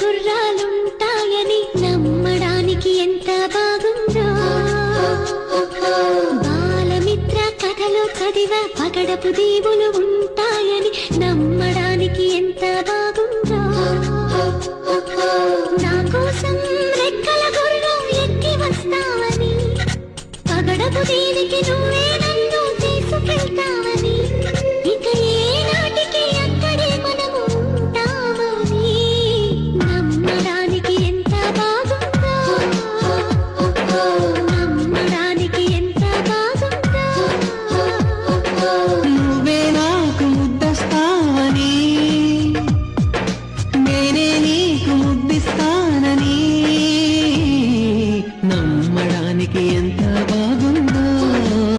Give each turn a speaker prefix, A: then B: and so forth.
A: గుర్రాలుంటాయని నమ్మడానికి ఎంత బాగుందో. బాలమిత్ర కథలో చదివ పగడపు దీవులు ఉంటాయని నమ్మడానికి